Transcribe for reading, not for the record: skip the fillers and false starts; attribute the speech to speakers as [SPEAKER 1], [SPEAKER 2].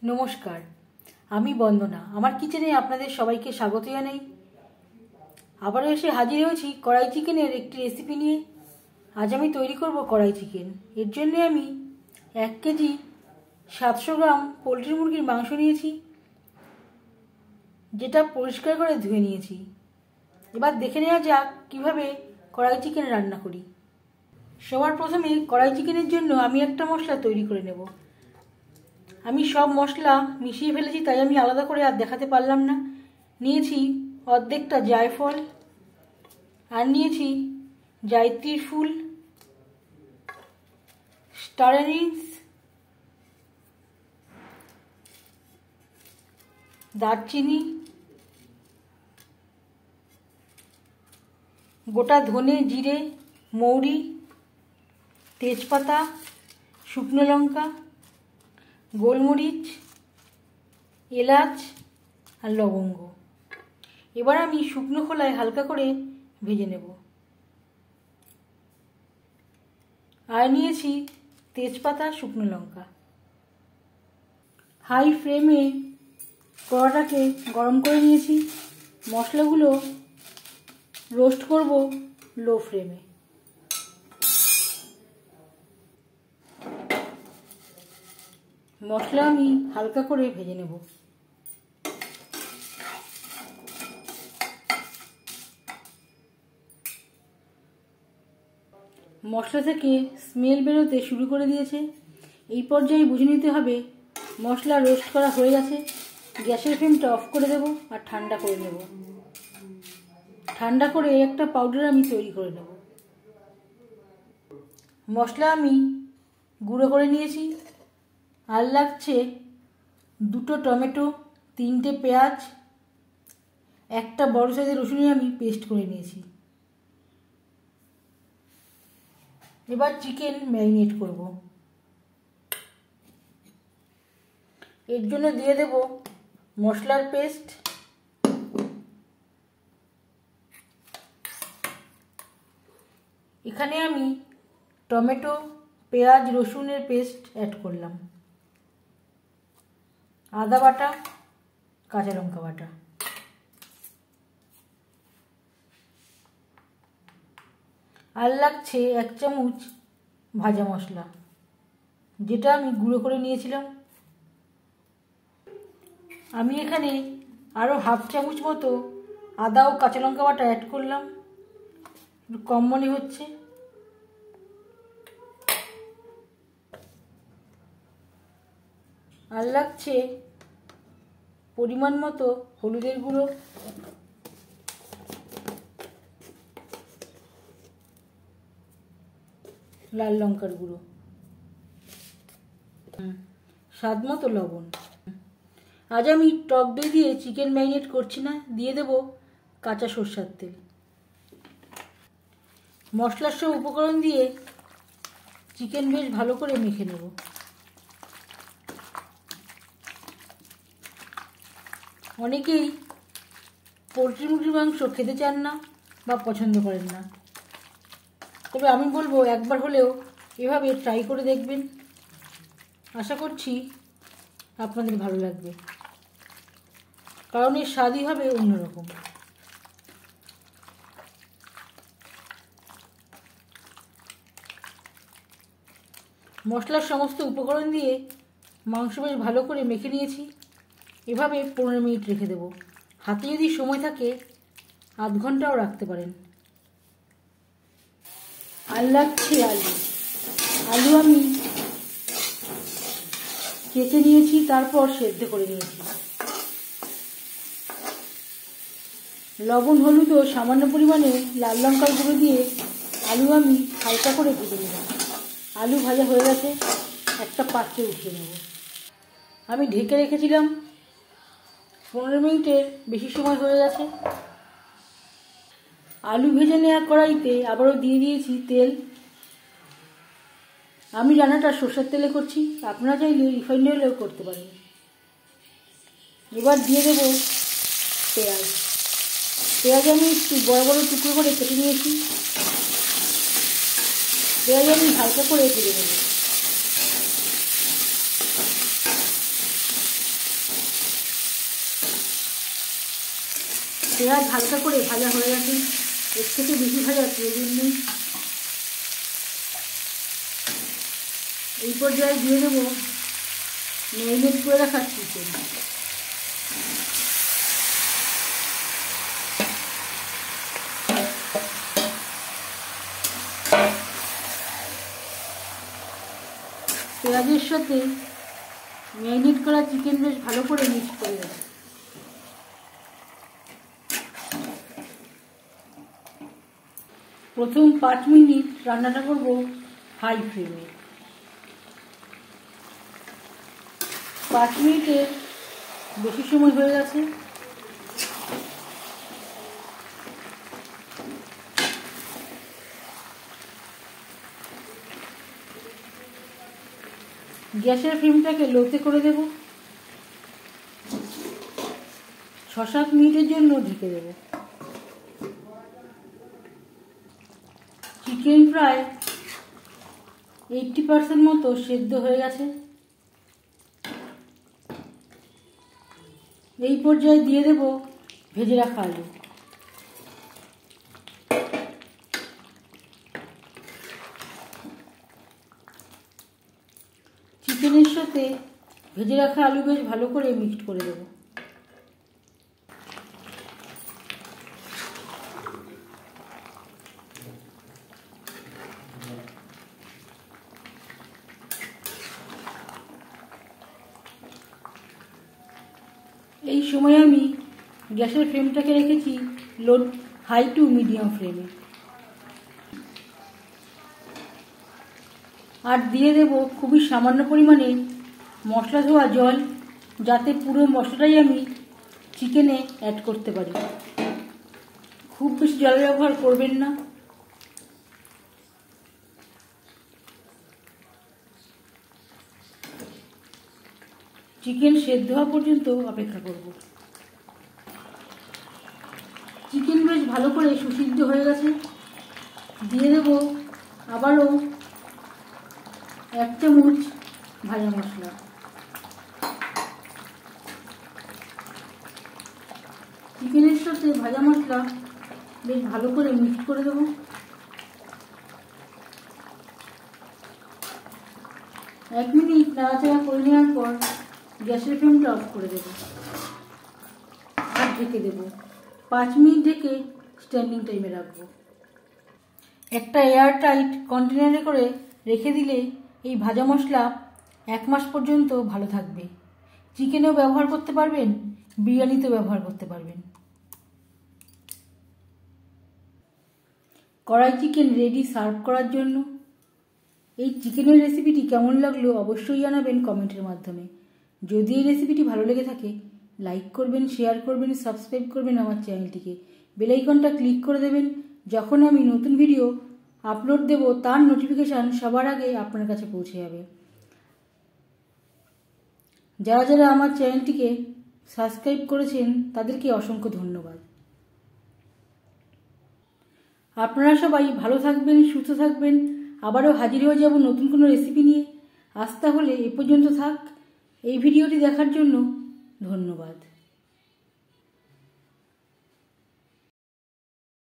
[SPEAKER 1] নমস্কার, আমি বন্দনা। আমার কিচেনে আপনাদের সবাইকে স্বাগত জানাই। আবারও এসে হাজির হয়েছি কড়াই চিকেনের একটি রেসিপি নিয়ে। আজ আমি তৈরি করব কড়াই চিকেন। এর জন্য আমি 1 কেজি 700 গ্রাম পোলট্রি মুরগির মাংস নিয়েছি, যেটা পরিষ্কার করে ধুয়ে নিয়েছি। এবার দেখে নেওয়া যাক কীভাবে কড়াই চিকেন রান্না করি। সবার প্রথমে কড়াই চিকেনের জন্য আমি একটা মশলা তৈরি করে নেব। আমি সব মশলা মিশিয়ে ফেলেছি, তাই আমি আলাদা করে আর দেখাতে পারলাম না। নিয়েছি অর্ধেকটা জায়ফল, আর নিয়েছি জায়ত্রীর ফুল, স্টার অ্যানিস, দারচিনি, গোটা ধনে, জিরে, মৌরি, তেজপাতা, শুকনো লঙ্কা, গোলমরিচ, এলাচ আর লবঙ্গ। এবার আমি শুকনো খোলায় হালকা করে ভেজে নেব। আর নিয়েছি তেজপাতা, শুকনো লঙ্কা। হাই ফ্লেমে কড়াটাকে গরম করে নিয়েছি। মশলাগুলো রোস্ট করব লো ফ্লেমে। মশলা আমি হালকা করে ভেজে নেব। মশলা থেকে স্মেল বেরোতে শুরু করে দিয়েছে। এই পর্যায়ে বুঝে নিতে হবে মশলা রোস্ট করা হয়ে গেছে। গ্যাসের ফ্লেমটা অফ করে দেব আর ঠান্ডা করে নেব। ঠান্ডা করে একটা পাউডার আমি তৈরি করে নেব। মশলা আমি গুঁড়ো করে নিয়েছি। আর লাগছে 2টো টমেটো, 3টে পেঁয়াজ, একটা বড় সাইজের রসুন আমি পেস্ট করে নিয়েছি। এবার চিকেন ম্যারিনেট করব। এর জন্য দিয়ে দেব মশলার পেস্ট, এখানে আমি টমেটো, পেঁয়াজ, রসুনের পেস্ট অ্যাড করলাম, আদা বাটা, কাঁচা লঙ্কা বাটা, আর লাগছে 1 চামচ ভাজা মশলা, যেটা আমি গুঁড়ো করে নিয়েছিলাম। আমি এখানে আরও 1/2 চামচ মতো আদা ও কাঁচা লঙ্কা বাটা অ্যাড করলাম, একটু কম মনে হচ্ছে। আর লাগছে পরিমাণ মতো হলুদের গুঁড়ো, লাল লঙ্কার গুঁড়ো, স্বাদ মতো লবণ। আজ আমি টক দই দিয়ে চিকেন ম্যারিনেট করছি না, দিয়ে দেব কাঁচা সরষের তেল। মশলার সব উপকরণ দিয়ে চিকেন বেশ ভালো করে মেখে নেব। অনেকেই পোলট্রি মুরগির মাংস খেতে চান না বা পছন্দ করেন না, তবে আমি বলবো একবার হলেও এভাবে ট্রাই করে দেখবেন। আশা করছি আপনাদের ভালো লাগবে, কারণ এর স্বাদই হবে অন্যরকম। মশলার সমস্ত উপকরণ দিয়ে মাংস বেশ ভালো করে মেখে নিয়েছি। এভাবে 15 মিনিট রেখে দেব। হাতে যদি সময় থাকে আধ ঘন্টাও রাখতে পারেন। আর লাগছে আলু আমি কেটে নিয়েছি, তারপর সেদ্ধ করে নিয়েছি। লবণ, হলুদ ও সামান্য পরিমাণে লাল লঙ্কার গুঁড়ো দিয়ে আলু আমি হালকা করে ভেজে নিলাম। আলু ভাজা হয়ে গেছে, একটা পাত্রে উঠিয়ে নেব। আমি ঢেকে রেখেছিলাম, 15 মিনিটের বেশি সময় হয়ে গেছে। আলু ভেজে নেওয়া কড়াইতে আবারও দিয়ে দিয়েছি তেল। আমি রান্নাটা সরষের তেলে করছি, আপনারা চাইলে রিফাইন্ড অয়েলেও করতে পারেন। এবার দিয়ে দেব পেঁয়াজ। পেঁয়াজ আমি একটু বড় বড় টুকরো করে কেটে নিয়েছি। পেঁয়াজ আমি হালকা করে ভেজে নেব। পেঁয়াজ হালকা করে ভাজা হয়ে গেছে, এর থেকে বেশি ভাজা প্রয়োজন নেই। এই পর্যায়ে দিয়ে দেবো ম্যারিনেট করে রাখা চিকেন। পেঁয়াজের সাথে ম্যারিনেট করা চিকেন বেশ ভালো করে মিক্স করে দেবো। প্রথম 5 মিনিট রান্নাটা করব হাই ফ্লেমে। 5 মিনিটের বেশি সময় হয়ে গেছে। গ্যাসের ফ্লেমটাকে লোতে করে দেব। 6-7 মিনিটের জন্য ঢেকে দেব। চিকেন প্রায় 80% মতো সেদ্ধ হয়ে গেছে। এই পর্যায়ে দিয়ে দেব ভেজে রাখা আলু। চিকেনের সাথে ভেজে রাখা আলু বেশ ভালো করে মিক্সড করে দেব। এই সময় আমি গ্যাসের ফ্লেমটাকে রেখেছি হাই টু মিডিয়াম ফ্লেমে। আর দিয়ে দেব খুবই সামান্য পরিমাণে মশলা ধোয়া জল, যাতে পুরো মশলাটাই আমি চিকেনে অ্যাড করতে পারি। খুব বেশি জল ব্যবহার করবেন না। চিকেন সেদ্ধ হওয়া পর্যন্ত অপেক্ষা করব। চিকেন বেশ ভালো করে সুসিদ্ধ হয়ে গেছে। দিয়ে দেব আবারও 1 চামচ ভাজা মশলা। চিকেনের সাথে ভাজা মশলা বেশ ভালো করে মিক্স করে দেব। এক মিনিট নাড়াচাড়া করে নেওয়ার পর গ্যাসের ফ্লেমটা অফ করে দেব আর ঢেকে দেব। 5 মিনিট ঢেকে স্ট্যান্ডিং টাইমে রাখবো। একটা এয়ার টাইট কন্টেনারে করে রেখে দিলে এই ভাজা মশলা 1 মাস পর্যন্ত ভালো থাকবে। চিকেনেও ব্যবহার করতে পারবেন, বিরিয়ানিতেও ব্যবহার করতে পারবেন। কড়াই চিকেন রেডি সার্ভ করার জন্য। এই চিকেনের রেসিপিটি কেমন লাগলো অবশ্যই জানাবেন কমেন্টের মাধ্যমে। যদি এই রেসিপিটি ভালো লেগে থাকে লাইক করবেন, শেয়ার করবেন, সাবস্ক্রাইব করবেন আমার চ্যানেলটিকে। বেল আইকনটা ক্লিক করে দেবেন। যখন আমি নতুন ভিডিও আপলোড দেব তার নোটিফিকেশান সবার আগে আপনার কাছে পৌঁছে যাবে। যারা যারা আমার চ্যানেলটিকে সাবস্ক্রাইব করেছেন তাদেরকে অসংখ্য ধন্যবাদ। আপনারা সবাই ভালো থাকবেন, সুস্থ থাকবেন। আবারও হাজির হয়ে যাব নতুন কোনো রেসিপি নিয়ে। আজ তাহলে এ পর্যন্ত থাক। এই ভিডিওটি দেখার জন্য ধন্যবাদ।